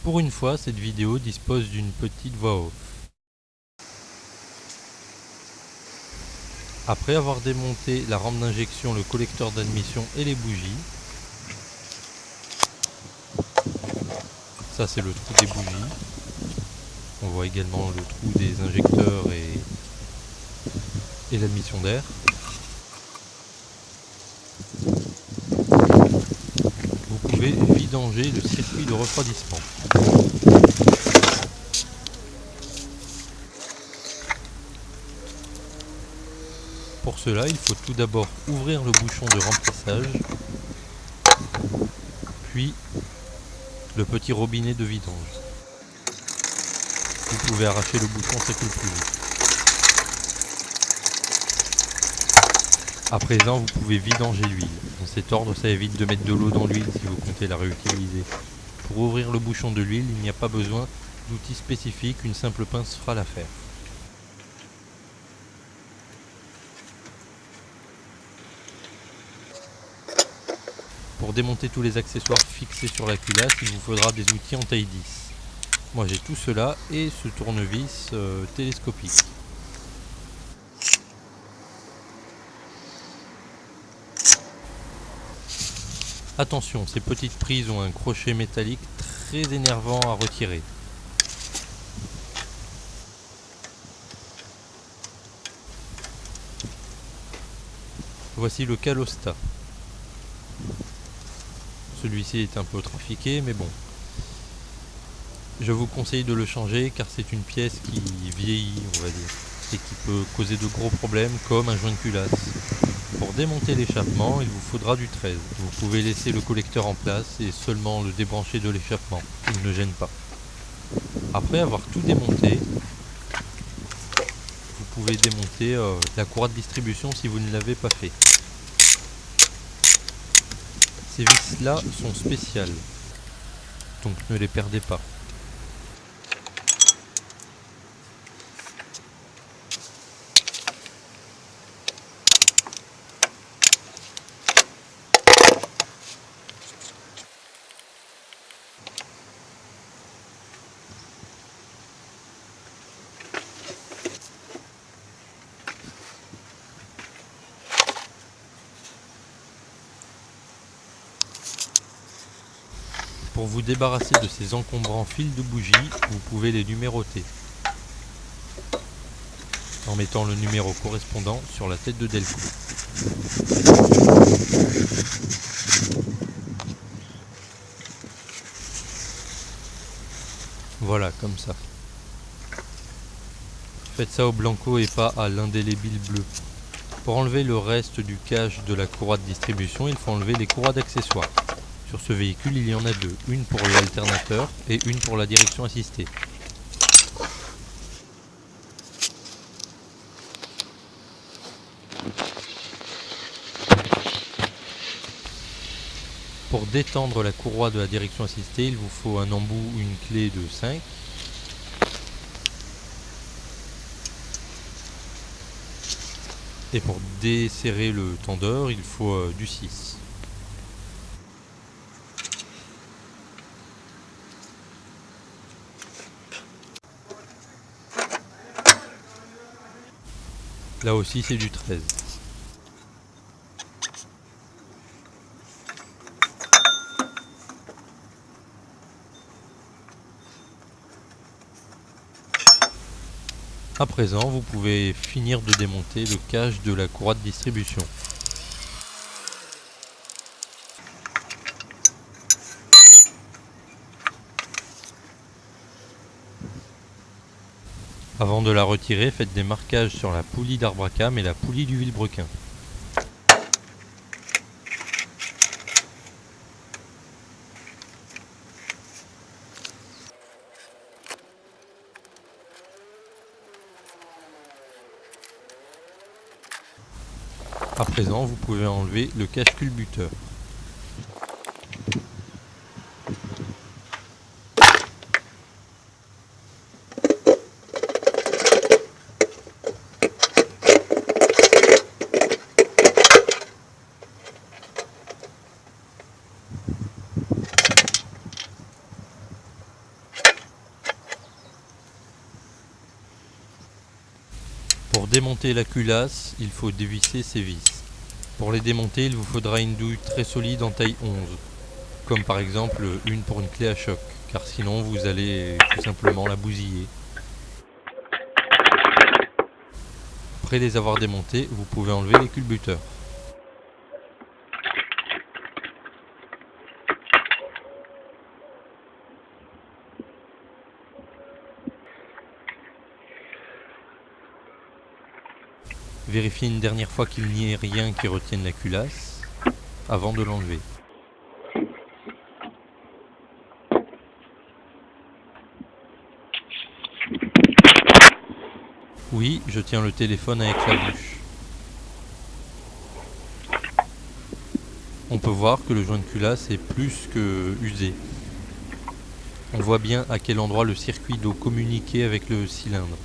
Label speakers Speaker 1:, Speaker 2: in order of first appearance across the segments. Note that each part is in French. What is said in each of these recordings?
Speaker 1: Pour une fois, cette vidéo dispose d'une petite voix off. Après avoir démonté la rampe d'injection, le collecteur d'admission et les bougies, ça c'est le trou des bougies, on voit également le trou des injecteurs et l'admission d'air. Vous pouvez vidanger le circuit de refroidissement. Pour cela, il faut tout d'abord ouvrir le bouchon de remplissage, puis le petit robinet de vidange. Vous pouvez arracher le bouchon, c'est le plus vite. À présent, vous pouvez vidanger l'huile. Dans cet ordre, ça évite de mettre de l'eau dans l'huile si vous comptez la réutiliser. Pour ouvrir le bouchon de l'huile, il n'y a pas besoin d'outils spécifiques, une simple pince fera l'affaire. Pour démonter tous les accessoires fixés sur la culasse, il vous faudra des outils en taille 10. Moi j'ai tout cela et ce tournevis télescopique. Attention, ces petites prises ont un crochet métallique très énervant à retirer. Voici le calostat. Celui-ci est un peu trafiqué, mais bon. Je vous conseille de le changer car c'est une pièce qui vieillit, on va dire, et qui peut causer de gros problèmes comme un joint de culasse. Pour démonter l'échappement, il vous faudra du 13. Vous pouvez laisser le collecteur en place et seulement le débrancher de l'échappement. Il ne gêne pas. Après avoir tout démonté, vous pouvez démonter la courroie de distribution si vous ne l'avez pas fait. Ces vis-là sont spéciales, donc ne les perdez pas. Pour vous débarrasser de ces encombrants fils de bougie, vous pouvez les numéroter en mettant le numéro correspondant sur la tête de Delco. Voilà, comme ça. Faites ça au blanco et pas à l'indélébile bleu. Pour enlever le reste du cache de la courroie de distribution, il faut enlever les courroies d'accessoires. Sur ce véhicule, il y en a deux, une pour l'alternateur et une pour la direction assistée. Pour détendre la courroie de la direction assistée, il vous faut un embout ou une clé de 5. Et pour desserrer le tendeur, il faut du 6. Là aussi c'est du 13. À présent, vous pouvez finir de démonter le cache de la courroie de distribution. Avant de la retirer, faites des marquages sur la poulie d'arbre à cames et la poulie du vilebrequin. À présent, vous pouvez enlever le cache culbuteur. démonter la culasse, il faut dévisser ses vis. Pour les démonter, il vous faudra une douille très solide en taille 11, comme par exemple une pour une clé à choc, car sinon vous allez tout simplement la bousiller. Après les avoir démontés, vous pouvez enlever les culbuteurs. Vérifiez une dernière fois qu'il n'y ait rien qui retienne la culasse avant de l'enlever. Oui, je tiens le téléphone avec la bouche. On peut voir que le joint de culasse est plus que usé. On voit bien à quel endroit le circuit d'eau communiquait avec le cylindre.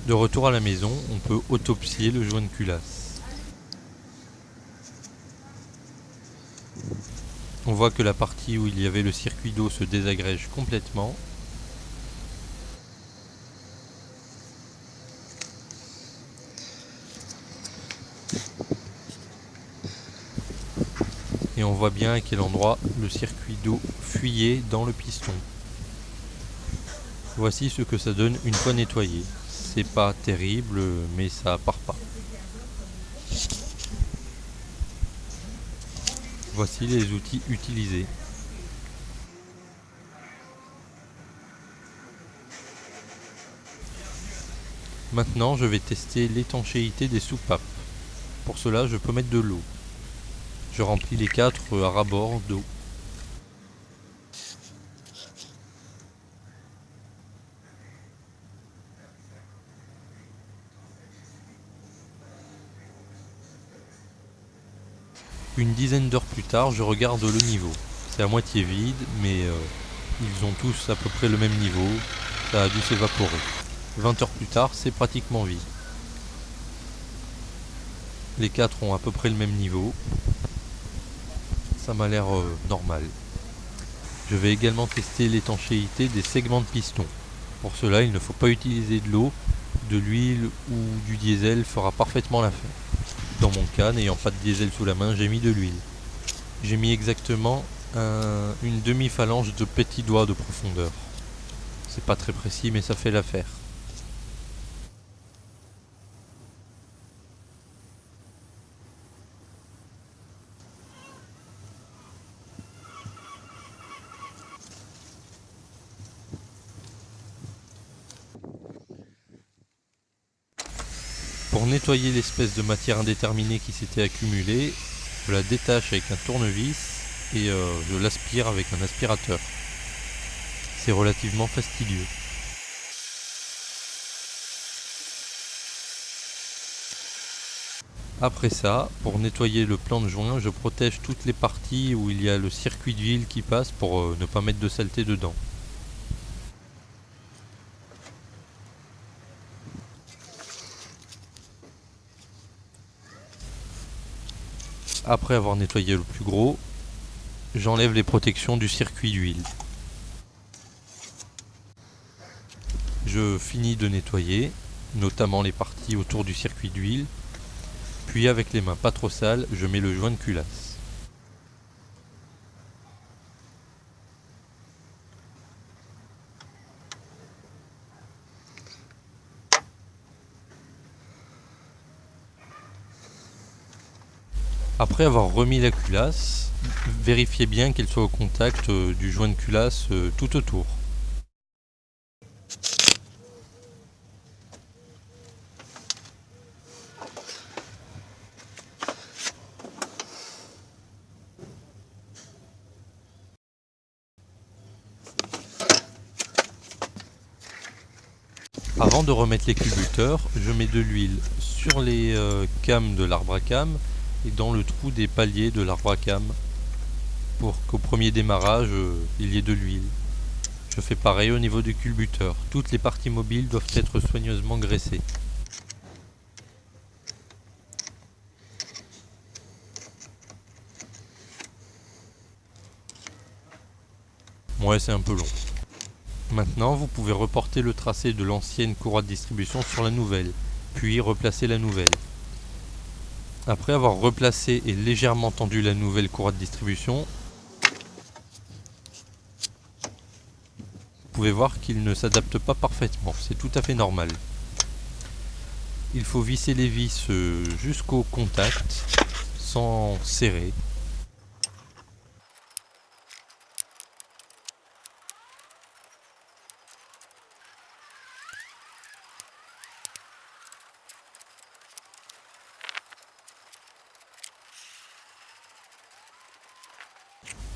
Speaker 1: De retour à la maison, on peut autopsier le joint de culasse. On voit que la partie où il y avait le circuit d'eau se désagrège complètement. Et on voit bien à quel endroit le circuit d'eau fuyait dans le piston. Voici ce que ça donne une fois nettoyé. C'est pas terrible, mais ça part pas. Voici les outils utilisés. Maintenant, je vais tester l'étanchéité des soupapes. Pour cela, je peux mettre de l'eau. Je remplis les 4 à ras-bord d'eau. Une dizaine d'heures plus tard, je regarde le niveau. C'est à moitié vide, mais ils ont tous à peu près le même niveau. Ça a dû s'évaporer. 20 heures plus tard, c'est pratiquement vide. Les 4 ont à peu près le même niveau. Ça m'a l'air normal. Je vais également tester l'étanchéité des segments de piston. Pour cela, il ne faut pas utiliser de l'eau. De l'huile ou du diesel fera parfaitement l'affaire. Dans mon cas, n'ayant pas de diesel sous la main, j'ai mis de l'huile. J'ai mis exactement une demi-phalange de petits doigts de profondeur. C'est pas très précis, mais ça fait l'affaire. Pour nettoyer l'espèce de matière indéterminée qui s'était accumulée, je la détache avec un tournevis et je l'aspire avec un aspirateur. C'est relativement fastidieux. Après ça, pour nettoyer le plan de joint, je protège toutes les parties où il y a le circuit d'huile qui passe pour ne pas mettre de saleté dedans. Après avoir nettoyé le plus gros, j'enlève les protections du circuit d'huile. Je finis de nettoyer, notamment les parties autour du circuit d'huile, puis avec les mains pas trop sales, je mets le joint de culasse. Après avoir remis la culasse, vérifiez bien qu'elle soit au contact du joint de culasse tout autour. Avant de remettre les culbuteurs, je mets de l'huile sur les cames de l'arbre à cames et dans le trou des paliers de l'arbre à cames pour qu'au premier démarrage, il y ait de l'huile. Je fais pareil au niveau du culbuteur. Toutes les parties mobiles doivent être soigneusement graissées. Ouais, c'est un peu long. Maintenant, vous pouvez reporter le tracé de l'ancienne courroie de distribution sur la nouvelle, puis replacer la nouvelle. Après avoir replacé et légèrement tendu la nouvelle courroie de distribution, vous pouvez voir qu'il ne s'adapte pas parfaitement, c'est tout à fait normal. Il faut visser les vis jusqu'au contact, sans serrer.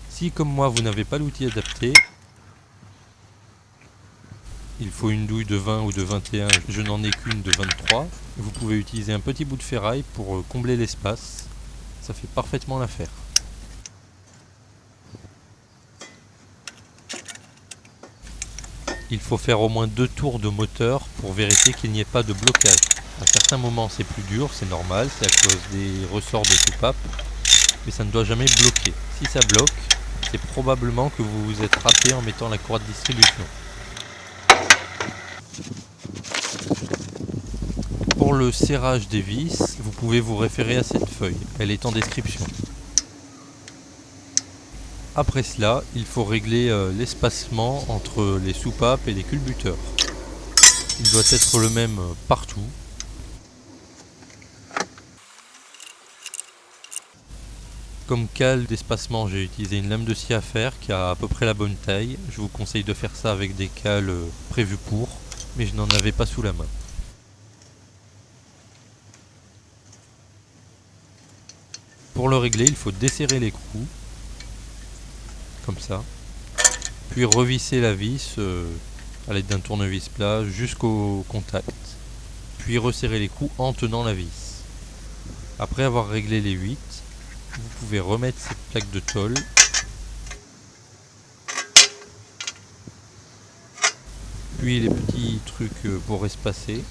Speaker 1: Si comme moi vous n'avez pas l'outil adapté, il faut une douille de 20 ou de 21, je n'en ai qu'une de 23. Vous pouvez utiliser un petit bout de ferraille pour combler l'espace, ça fait parfaitement l'affaire. Il faut faire au moins 2 tours de moteur pour vérifier qu'il n'y ait pas de blocage. À certains moments c'est plus dur, c'est normal, c'est à cause des ressorts de soupape, mais ça ne doit jamais bloquer. Si ça bloque, c'est probablement que vous vous êtes râpé en mettant la courroie de distribution. Pour le serrage des vis, vous pouvez vous référer à cette feuille, elle est en description. Après cela, il faut régler l'espacement entre les soupapes et les culbuteurs. Il doit être le même partout. Comme cale d'espacement, j'ai utilisé une lame de scie à faire qui a à peu près la bonne taille. Je vous conseille de faire ça avec des cales prévues pour, mais je n'en avais pas sous la main. Pour le régler, il faut desserrer l'écrou, comme ça, puis revisser la vis à l'aide d'un tournevis plat jusqu'au contact, puis resserrer l'écrou en tenant la vis. Après avoir réglé les 8, vous pouvez remettre cette plaque de tôle puis les petits trucs pour espacer,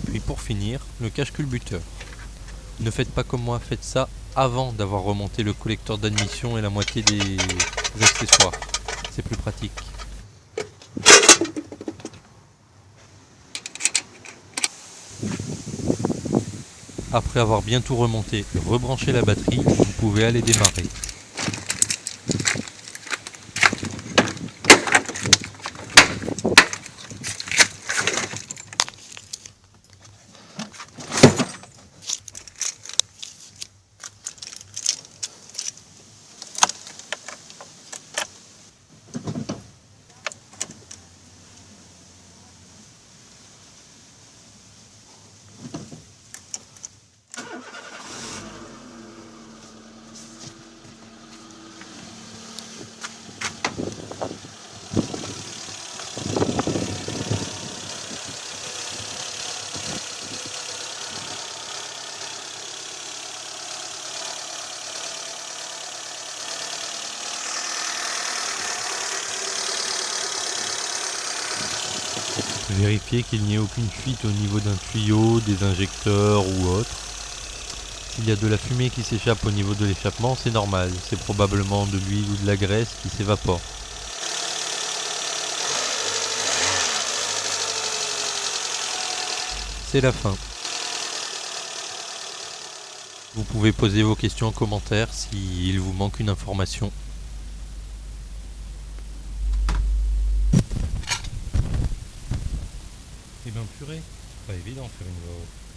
Speaker 1: puis pour finir le cache culbuteur. Ne faites pas comme moi, faites ça avant d'avoir remonté le collecteur d'admission et la moitié des accessoires, c'est plus pratique. Après avoir bien tout remonté et rebranché la batterie, vous pouvez aller démarrer. Vérifiez qu'il n'y ait aucune fuite au niveau d'un tuyau, des injecteurs ou autre. S'il y a de la fumée qui s'échappe au niveau de l'échappement, c'est normal, c'est probablement de l'huile ou de la graisse qui s'évapore. C'est la fin. Vous pouvez poser vos questions en commentaire s'il vous manque une information. Eh ben purée, c'est pas évident de faire une voix off.